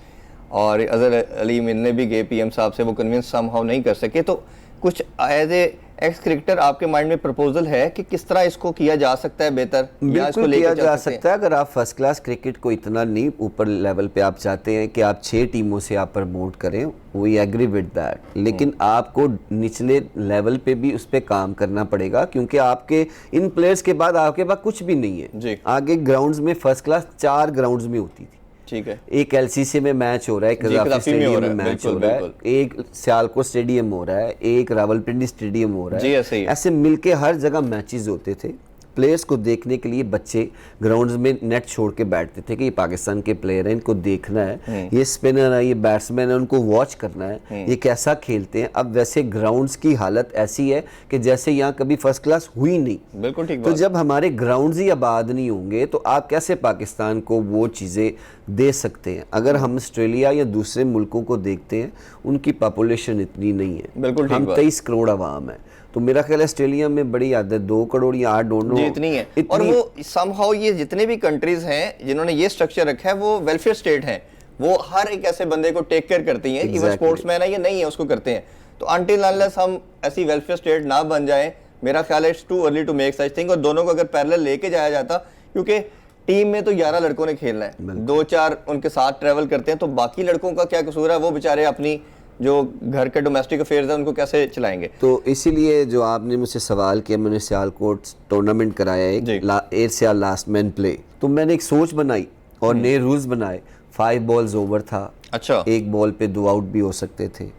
और अजहर अली मिलने भी गए पीएम साहब से, वो कन्विंस समहाउ नहीं कर सके। तो कुछ एज ए एक्स क्रिकेटर आपके माइंड में प्रपोजल है कि किस तरह इसको किया जा सकता है बेहतर? बिल्कुल किया जा सकता है। अगर आप फर्स्ट क्लास क्रिकेट को इतना नहीं ऊपर लेवल पे आप चाहते हैं कि आप 6 टीमों से आप प्रमोट करें, वी एग्री विद दैट, लेकिन आपको निचले लेवल पे भी उस पर काम करना पड़ेगा, क्योंकि आपके इन प्लेयर्स के बाद आपके पास कुछ भी नहीं है। आगे ग्राउंड्स में फर्स्ट क्लास 4 ग्राउंड्स में होती थी, ठीक है, एक एलसीसी में मैच हो रहा है, कज़ाफ़ी स्टेडियम में मैच हो रहा है, एक सियालकोट स्टेडियम हो रहा है, एक रावलपिंडी स्टेडियम हो रहा है। ऐसे मिलके हर जगह मैचेस होते थे। प्लेयर्स को देखने के लिए बच्चे ग्राउंड्स में नेट छोड़ के बैठते थे कि ये पाकिस्तान के प्लेयर हैं, इनको देखना है, ये स्पिनर है, ये बैट्समैन है, उनको वॉच करना है, ये कैसा खेलते हैं। अब वैसे ग्राउंड्स की हालत ऐसी है कि जैसे यहाँ कभी फर्स्ट क्लास हुई नहीं। बिल्कुल ठीक। तो जब हमारे ग्राउंड्स ही आबाद नहीं होंगे तो आप कैसे पाकिस्तान को वो चीज़ें दे सकते हैं? अगर हम ऑस्ट्रेलिया या दूसरे मुल्कों को देखते हैं, उनकी पॉपुलेशन इतनी नहीं है। बिल्कुल, हम 23 करोड़ आवाम है, तो मेरा ख्याल है ऑस्ट्रेलिया में बड़ी आदत 2 करोड़ या 8 डोंट नो इतनी है। और वो समहाउ ये जितने भी कंट्रीज हैं जिन्होंने ये स्ट्रक्चर रखा है, वो वेलफेयर स्टेट हैं, वो हर एक ऐसे बंदे को टेक केयर करती हैं कि वो स्पोर्ट्समैन है या नहीं है, उसको करते हैं। तो अनटिल अनलेस हम ऐसी वेलफेयर स्टेट ना बन जाए, मेरा ख्याल है it's too early to make such thing. और दोनों को अगर पैरेलल लेके जाया जाता, क्योंकि टीम में तो 11 लड़कों ने खेलना है, 2-4 उनके साथ ट्रेवल करते हैं, तो बाकी लड़कों का क्या कसूर है? वो बेचारे अपनी जो घर के डोमेस्टिक अफेयर्स है उनको कैसे चलाएंगे? तो इसीलिए जो आपने मुझसे सवाल किया, मैंने सियालकोट टूर्नामेंट कराया है, एयर सियाल लास्ट मैन प्ले, तो मैंने एक सोच बनाई और नए रूल्स बनाए। 5 बॉल्स ओवर था, अच्छा, 1 बॉल पे 2 आउट भी हो सकते थे।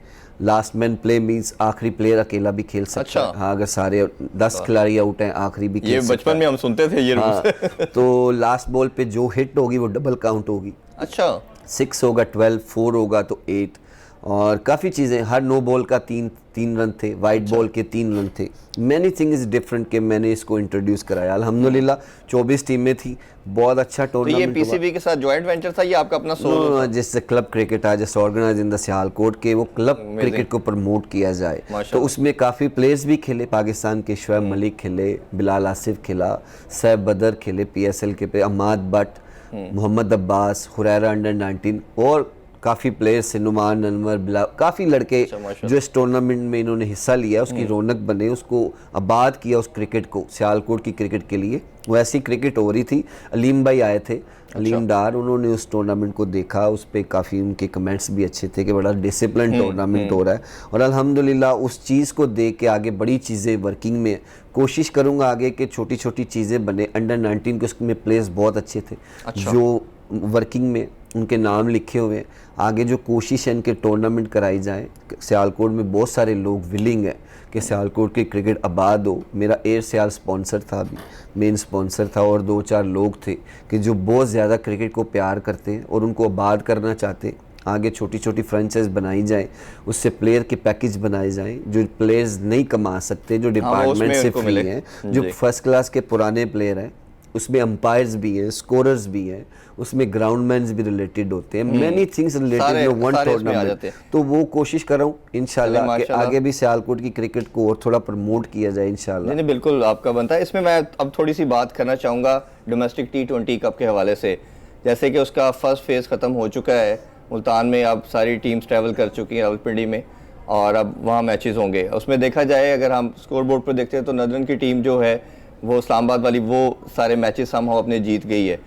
लास्ट मैन प्ले मींस आखिरी प्लेयर अकेला भी खेल सकता है। हाँ, अगर सारे 10 खिलाड़ी आउट हैं आखिरी भी खेल सकता है। बचपन में हम सुनते थे ये रूल्स। तो लास्ट बॉल पे जो हिट होगी वो डबल काउंट होगी। अच्छा, 6 होगा 12, 4 होगा तो 8, और काफ़ी चीज़ें, हर नो बॉल का 3 रन थे, वाइट बॉल के 3 रन थे। मैनी थिंग इज़ डिफरेंट के मैंने इसको इंट्रोड्यूस कराया। अल्हम्दुलिल्लाह 24 टीमें थी, बहुत अच्छा टूर्नामेंट। तो ये पीसीबी के साथ जॉइंट वेंचर था या आपका अपना सोलो था? जिससे क्लब क्रिकेट आज just organise in the Sialkot के वो क्लब क्रिकेट को प्रमोट किया जाए, तो उसमें काफ़ी प्लेयर्स भी खेले पाकिस्तान के। शुएब मलिक खेले, बिलाल आसिफ खेला, सैफ बदर खेले PSL के पे, अमाद बट, मोहम्मद अब्बास, हुरैरा अंडर 19 और काफ़ी प्लेयर्स से, नुमान अनवर, बिला, काफ़ी लड़के जो इस टूर्नामेंट में इन्होंने हिस्सा लिया, उसकी रौनक बने, उसको आबाद किया उस क्रिकेट को, सियालकोट की क्रिकेट के लिए। वो ऐसी क्रिकेट हो रही थी। अलीम भाई आए थे, अलीम डार, उन्होंने उस टूर्नामेंट को देखा, उस पर काफ़ी उनके कमेंट्स भी अच्छे थे कि बड़ा डिसिप्लिन टूर्नामेंट हो रहा है। और अल्हम्दुलिल्लाह उस चीज़ को देख के आगे बड़ी चीज़ें वर्किंग में कोशिश करूँगा आगे कि छोटी छोटी चीज़ें बने। अंडर 19 के उसमें प्लेयर्स बहुत अच्छे थे जो वर्किंग में उनके नाम लिखे हुए हैं। आगे जो कोशिश है इनके टूर्नामेंट कराई जाए। सियालकोट में बहुत सारे लोग विलिंग है कि सियालकोट की क्रिकेट आबाद हो। मेरा एयर सियाल स्पॉन्सर था, अभी मेन स्पॉन्सर था, और 2-4 लोग थे कि जो बहुत ज़्यादा क्रिकेट को प्यार करते हैं और उनको आबाद करना चाहते हैं। आगे छोटी छोटी फ्रेंचाइज बनाई जाए, उससे प्लेयर के पैकेज बनाए जाएं जो प्लेयर्स नहीं कमा सकते, जो डिपार्टमेंट से फ्री हैं, जो फर्स्ट क्लास के पुराने प्लेयर हैं। उसमें अंपायर्स भी हैं, स्कोरर्स भी हैं, उसमें ग्राउंडमैन्स भी रिलेटेड होते हैं, many things related to one tournament. तो वो कोशिश कर रहा हूँ इंशाल्लाह कि आगे भी सियालकोट की क्रिकेट को और थोड़ा प्रमोट किया जाए इंशाल्लाह। नहीं, बिल्कुल आपका बनता है। इसमें मैं अब थोड़ी सी बात करना चाहूँगा डोमेस्टिक T20 कप के हवाले से। जैसे कि उसका फर्स्ट फेज़ ख़त्म हो चुका है मुल्तान में, अब सारी टीम्स ट्रैवल कर चुकी हैं रावलपिंडी में, और अब वहाँ मैचेस होंगे। उसमें देखा जाए, अगर हम स्कोर बोर्ड पर देखते हैं तो नदरन की टीम जो है वो इस्लामाबाद वाली, वो सारे मैचेस हम अपने जीत गई है।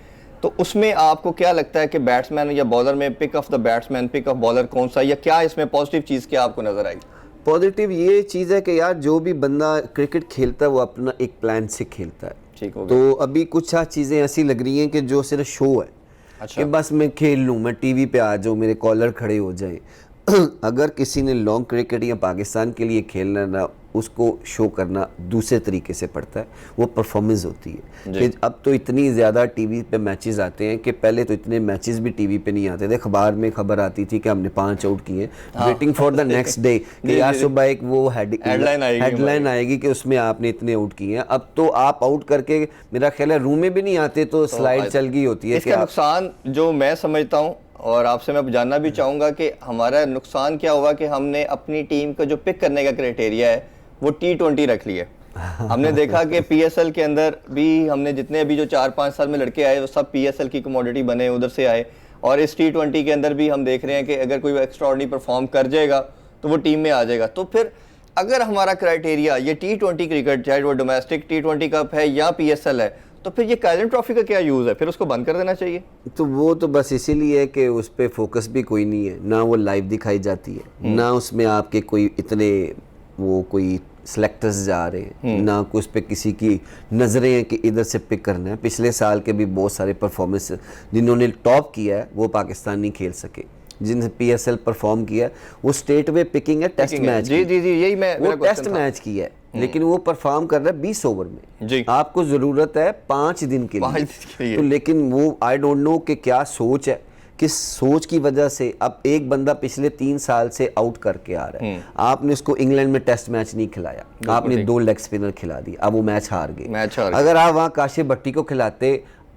तो उसमें आपको क्या लगता है कि बैट्समैन या बॉलर में pick of the batsman, pick of bowler कौन सा, या क्या इसमें पॉजिटिव चीज़ क्या आपको नज़र आई? पॉजिटिव ये चीज़ है कि यार जो भी बंदा क्रिकेट खेलता है वो अपना एक प्लान से खेलता है। ठीक हो गया। तो अभी कुछ चीज़ें ऐसी लग रही हैं कि जो सिर्फ शो है। अच्छा। कि बस मैं खेल लूँ, मैं टीवी पे आ जाऊँ, मेरे कॉलर खड़े हो जाए। अगर किसी ने लॉन्ग क्रिकेट या पाकिस्तान के लिए खेलना ना, उसको शो करना दूसरे तरीके से पड़ता है, वो परफॉर्मेंस होती है। कि अब तो इतनी ज़्यादा टीवी पे मैचेस आते हैं कि पहले तो इतने मैचेस भी टीवी पे नहीं आते थे। अखबार में खबर आती थी कि हमने 5 आउट किए, waiting for the next day कि यार सुबह एक वो हेडलाइन आएगी कि उसमें आपने इतने आउट किए हैं। अब तो आप आउट करके मेरा ख्याल है रूम में भी नहीं आते, तो स्लाइड चल गई होती है। इसका नुकसान जो मैं समझता हूँ, और आपसे मैं जानना भी चाहूँगा कि हमारा नुकसान क्या हुआ कि हमने अपनी टीम का जो पिक करने का क्राइटेरिया है वो T20 रख लिया। हमने देखा कि PSL के अंदर भी हमने जितने अभी जो 4-5 साल में लड़के आए वो सब PSL की कमोडिटी बने, उधर से आए, और इस T20 के अंदर भी हम देख रहे हैं कि अगर कोई एक्स्ट्राऑर्डिनरी परफॉर्म कर जाएगा तो वो टीम में आ जाएगा। तो फिर अगर हमारा क्राइटेरिया ये T20 क्रिकेट, चाहे वो डोमेस्टिक T20 कप है या PSL है, तो फिर ये काइजन ट्रॉफी का क्या यूज़ है? फिर उसको बंद कर देना चाहिए। तो वो तो बस इसीलिए है कि उस पर फोकस भी कोई नहीं है, ना वो लाइव दिखाई जाती है, ना उसमें आपके कोई इतने वो कोई सेलेक्टर्स जा रहे हैं, ना कुछ पे किसी की नज़रें हैं कि इधर से पिक करना है। पिछले साल के भी बहुत सारे परफॉर्मेंस जिन्होंने टॉप किया है वो पाकिस्तान नहीं खेल सके, जिनसे PSL परफॉर्म किया वो स्टेट वे पिकिंग है, टेस्ट मैच। जी जी जी, यही मैं वो टेस्ट मैच की है, लेकिन वो परफॉर्म कर रहा है 20 ओवर में जी। आपको ज़रूरत है 5 दिन के लिए। तो लेकिन वो आई डोंट नो कि क्या सोच है, किस सोच की वजह से अब एक बंदा पिछले 3 साल से आउट करके आ रहा है। आपने उसको इंग्लैंड में टेस्ट मैच नहीं खिलाया, आपने 2 लेग स्पिनर खिला दिए, अब वो मैच हार गए। अगर आप वहाँ काशिफ भट्टी को खिलाते,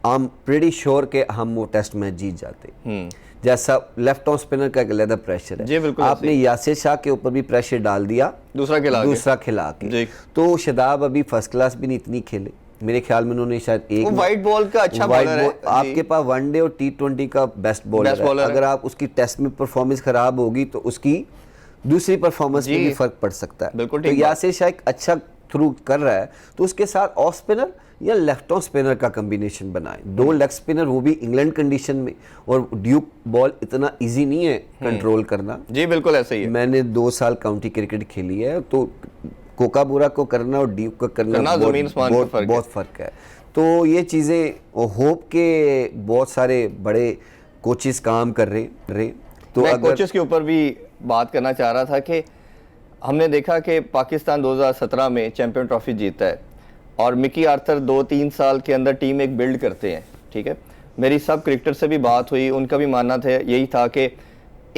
आई एम प्रीटी श्योर के हम वो टेस्ट मैच जीत जाते। जैसा लेफ्ट ऑन स्पिनर का एक अलग प्रेशर है, आपने यासिर शाह के ऊपर भी प्रेशर डाल दिया दूसरा खिला के। तो शदाब अभी फर्स्ट क्लास भी नहीं इतनी खेले, मेरे ख्याल में उन्होंने शायद एक वाइट बॉल का अच्छा बॉलर है। आपके पास वनडे और T20 का बेस्ट बॉलर है। अगर आप उसकी टेस्ट में परफॉर्मेंस खराब होगी तो उसकी दूसरी परफॉर्मेंस में भी फर्क पड़ सकता है। तो यासिर शाह एक अच्छा थ्रू कर रहा है, तो उसके साथ ऑफ स्पिनर या लेफ्ट ऑन स्पिनर का कॉम्बिनेशन बनाए, 2 लेग स्पिनर, वो भी इंग्लैंड कंडीशन में। और ड्यूक बॉल इतना इजी नहीं है कंट्रोल करना। जी बिल्कुल ऐसा ही है। मैंने 2 साल काउंटी क्रिकेट खेली है, तो कोकाबुरा को करना और ड्यूक को करना बहुत फर्क है। तो ये चीज़ें होप के बहुत सारे बड़े कोचेस काम कर रहे। तो मैं कोचेस के ऊपर भी बात करना चाह रहा था कि हमने देखा कि पाकिस्तान 2017 में चैंपियन ट्रॉफी जीतता है और मिकी आर्थर 2-3 साल के अंदर टीम एक बिल्ड करते हैं, ठीक है। मेरी सब क्रिकेटर से भी बात हुई, उनका भी मानना था यही था कि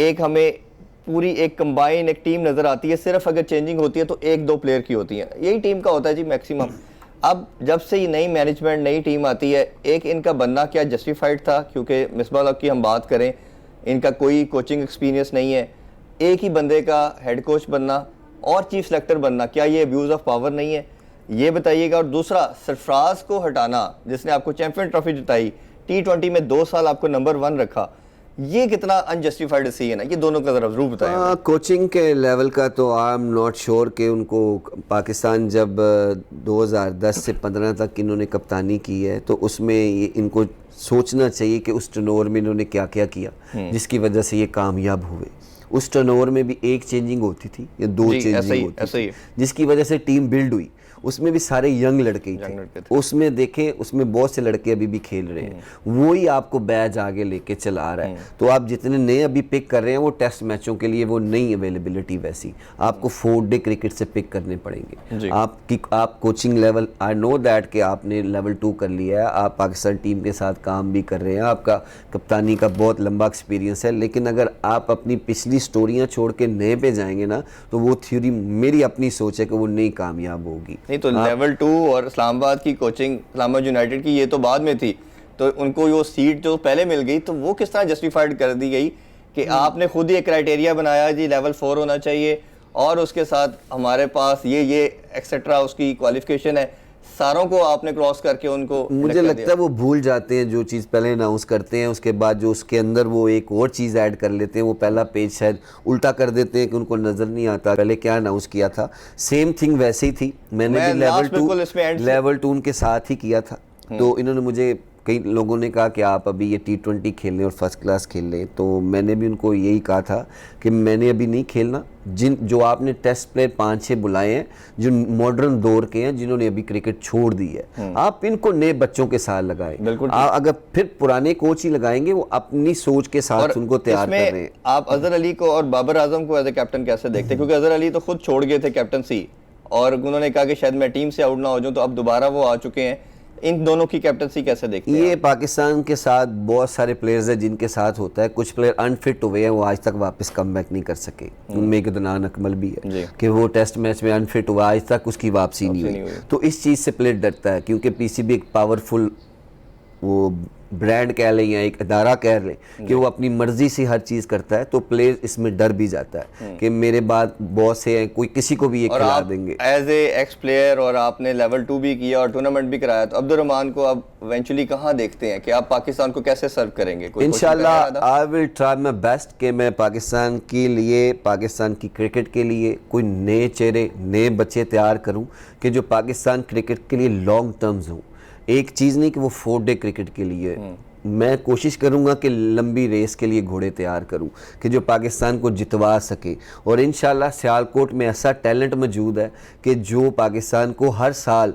एक हमें पूरी एक कंबाइन एक टीम नज़र आती है, सिर्फ अगर चेंजिंग होती है तो 1-2 प्लेयर की होती है, यही टीम का होता है जी मैक्सिमम। अब जब से ये नई मैनेजमेंट नई टीम आती है, एक इनका बनना क्या जस्टिफाइड था, क्योंकि मिसबाह हक की हम बात करें, इनका कोई कोचिंग एक्सपीरियंस नहीं है, एक ही बंदे का हेड कोच बनना और चीफ सेलेक्टर बनना, क्या ये अब्यूज़ ऑफ पावर नहीं है, ये बताइएगा। और दूसरा, सरफराज को हटाना जिसने आपको चैंपियन ट्रॉफी जिताई, T20 में 2 साल आपको नंबर 1 रखा, ये कितना अनजस्टिफाइड डिसीजन है, ये दोनों का जरा जरूर बताएं। कोचिंग के लेवल का तो आई एम नॉट श्योर कि उनको पाकिस्तान जब 2010 से 15 तक इन्होंने कप्तानी की है तो उसमें इनको सोचना चाहिए कि उस टर्नओवर में इन्होंने क्या क्या किया जिसकी वजह से ये कामयाब हुए। उस टर्नओवर में भी एक चेंजिंग होती थी या 2 चेंजिंग होती थी जिसकी वजह से टीम बिल्ड हुई। उसमें भी सारे यंग लड़के थे, उसमें देखें उसमें बहुत से लड़के अभी भी खेल रहे हैं, वो ही आपको बैच आगे लेके चला रहा है। तो आप जितने नए अभी पिक कर रहे हैं वो टेस्ट मैचों के लिए वो नहीं अवेलेबिलिटी, वैसी आपको 4 डे क्रिकेट से पिक करने पड़ेंगे। आप coaching level, I know that कि आपने लेवल 2 कर लिया है, आप पाकिस्तान टीम के साथ काम भी कर रहे हैं, आपका कप्तानी का बहुत लंबा एक्सपीरियंस है, लेकिन अगर आप अपनी पिछली स्टोरियाँ छोड़ के नए पे जाएंगे ना तो वो थ्योरी, मेरी अपनी सोच है कि वो नहीं कामयाब होगी। नहीं तो लेवल 2 और इस्लामाबाद की कोचिंग, इस्लामाबाद यूनाइटेड की, ये तो बाद में थी, तो उनको वो सीट जो पहले मिल गई तो वो किस तरह जस्टिफाइड कर दी गई कि आपने खुद ही एक क्राइटेरिया बनाया जी लेवल 4 होना चाहिए और उसके साथ हमारे पास ये एक्सेट्रा उसकी क्वालिफिकेशन है, सारों को आपने क्रॉस करके उनको, मुझे लगता है वो भूल जाते हैं जो चीज़ पहले अनाउंस करते हैं, उसके बाद जो उसके अंदर वो एक और चीज़ ऐड कर लेते हैं, वो पहला पेज शायद उल्टा कर देते हैं कि उनको नज़र नहीं आता पहले क्या अनाउंस किया था। सेम थिंग वैसे ही थी, मैंने भी लेवल 2 उनके साथ ही किया था। तो इन्होंने मुझे, कई लोगों ने कहा कि आप अभी ये T20 खेल लें और फर्स्ट क्लास खेल लें, तो मैंने भी उनको यही कहा था कि मैंने अभी नहीं खेलना। जो आपने टेस्ट प्लेयर 5-6 बुलाए हैं जो मॉडर्न दौर के हैं, जिन्होंने अभी क्रिकेट छोड़ दी है, आप इनको नए बच्चों के साथ लगाएं। अगर फिर पुराने कोच ही लगाएंगे, वो अपनी सोच के साथ उनको तैयार कर रहे हैं। आप अजहर अली को और बाबर आजम को एज ए कैप्टन कैसे देखते हैं? क्योंकि अजहर अली तो खुद छोड़ गए थे कैप्टनसी और उन्होंने कहा कि शायद मैं टीम से आउट ना हो जाऊं, तो अब दोबारा वो आ चुके हैं। इन दोनों की कैप्टनसी कैसे देखते हैं? ये पाकिस्तान के साथ बहुत सारे प्लेयर्स हैं जिनके साथ होता है, कुछ प्लेयर अनफिट हुए हैं, वो आज तक वापस कम बैक नहीं कर सके। उनमें एक अदनान अकमल भी है कि वो टेस्ट मैच में अनफिट हुआ, आज तक उसकी वापसी नहीं हुई। तो इस चीज़ से प्लेयर डरता है, क्योंकि पीसीबी एक पावरफुल वो ब्रांड कह लें या एक अदारा कह लें कि वो अपनी मर्जी से हर चीज़ करता है, तो प्लेयर इसमें डर भी जाता है कि मेरे बाद बॉस है, कोई किसी को भी ये खिला देंगे। एज ए एक्स प्लेयर और आपने लेवल 2 भी किया और टूर्नामेंट भी कराया, तो अब्दुर्रहमान को अब इवेंचुअली कहाँ देखते हैं कि आप पाकिस्तान को कैसे सर्व करेंगे? इंशाल्लाह I will try my best कि मैं पाकिस्तान के लिए, पाकिस्तान की क्रिकेट के लिए कोई नए चेहरे, नए बच्चे तैयार करूँ कि जो पाकिस्तान क्रिकेट के लिए लॉन्ग टर्म्स हों। एक चीज़ नहीं कि वो 4 डे क्रिकेट के लिए, मैं कोशिश करूंगा कि लंबी रेस के लिए घोड़े तैयार करूं कि जो पाकिस्तान को जितवा सके। और इंशाल्लाह सियालकोट में ऐसा टैलेंट मौजूद है कि जो पाकिस्तान को हर साल,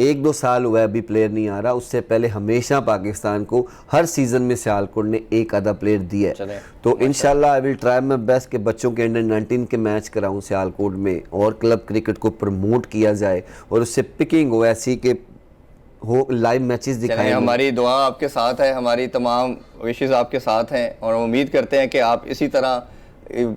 1-2 साल हुआ है अभी प्लेयर नहीं आ रहा, उससे पहले हमेशा पाकिस्तान को हर सीज़न में सियालकोट ने एक आधा प्लेयर दिया है। तो इंशाल्लाह I will try my best कि बच्चों के अंडर 19 के मैच कराऊं सियालकोट में और क्लब क्रिकेट को प्रमोट किया जाए और उससे पिकिंग हो ऐसी कि हो लाइव मैचेस दिखाएं। हमारी दुआ आपके साथ है, हमारी तमाम विशेस आपके साथ हैं और उम्मीद करते हैं कि आप इसी तरह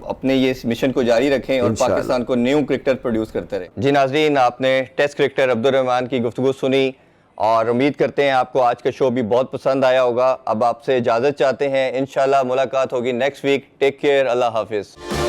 अपने ये मिशन को जारी रखें और पाकिस्तान को न्यू क्रिकेटर प्रोड्यूस करते रहें। जी नाज़रीन, आपने टेस्ट क्रिकेटर अब्दुर्रहमान की गुफ्तगू सुनी और उम्मीद करते हैं आपको आज का शो भी बहुत पसंद आया होगा। अब आपसे इजाज़त चाहते हैं, इंशाल्लाह मुलाकात होगी नेक्स्ट वीक। टेक केयर, अल्लाह हाफिज़।